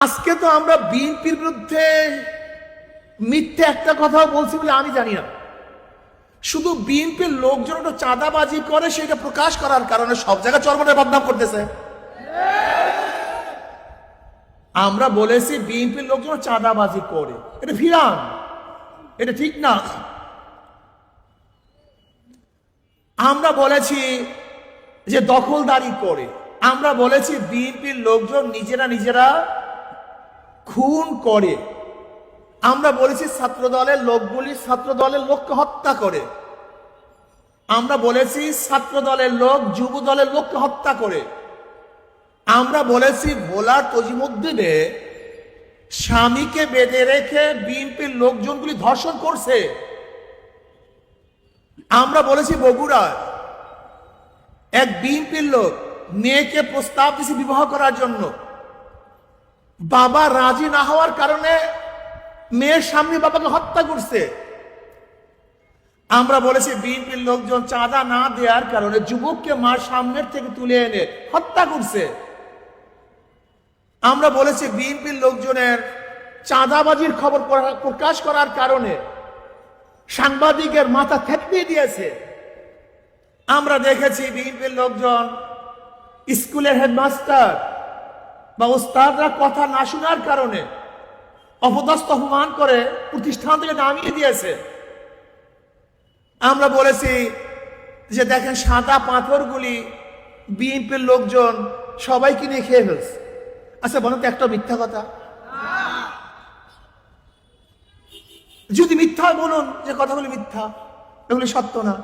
আজকে তো আমরা বিএনপির বিরুদ্ধে মিথ্যে একটা কথাও বলছি বলে আমি জানি না। শুধু বিএনপির লোকজন একটু চাঁদাবাজি করে সেটা প্রকাশ করার কারণে সব জায়গায় চরমনের বদনাম করতেছে। আমরা বলেছি বিএনপির লোকজন চাঁদাবাজি করে, এটা ভিড়ান, এটা ঠিক না। আমরা বলেছি যে দখলদারি করে, আমরা বলেছি বিএনপির লোকজন নিজেরা খুন করে, আমরা বলেছি ছাত্র দলের লোকগুলি ছাত্র দলের লোককে হত্যা করে, আমরা বলেছি ছাত্র দলের লোক যুব দলের লোককে হত্যা করে, আমরা বলেছি ভোলার তজিমুদ্দিনে স্বামীকে বেঁধে রেখে বিএনপির লোকজনগুলি ধর্ষণ করছে। আমরা বলেছি বগুড়ায় এক বিএনপির লোক মেয়েকে প্রস্তাব দিয়েছে বিবাহ করার জন্য, বাবা রাজি না হওয়ার কারণে মেয়ের সামনে বাবাকে হত্যা করছে। আমরা বলেছি বিএনপির লোকজন চাঁদা না দেওয়ার কারণে যুবককে মার সামনের থেকে তুলে এনে হত্যা করছে। আমরা বলেছি বিএনপির লোকজনের চাঁদাবাজির খবর প্রকাশ করার কারণে সাংবাদিকের মাথা থেতলিয়ে দিয়েছে। আমরা দেখেছি বিএনপির লোকজন স্কুলের হেডমাস্টার বা ওস্তাদরা কথা না শোনার কারণে অপদস্থ অপমান করে প্রতিষ্ঠান থেকে নামিয়ে দিয়েছে। আমরা বলেছি যে দেখেন সাদা পাথরগুলি বিএনপির লোকজন সবাই কিনে খেয়ে ফেলছে। আচ্ছা বলেন তো একটা মিথ্যা কথা? যদি মিথ্যা বলুন যে কথাগুলি মিথ্যা, এগুলি সত্য না।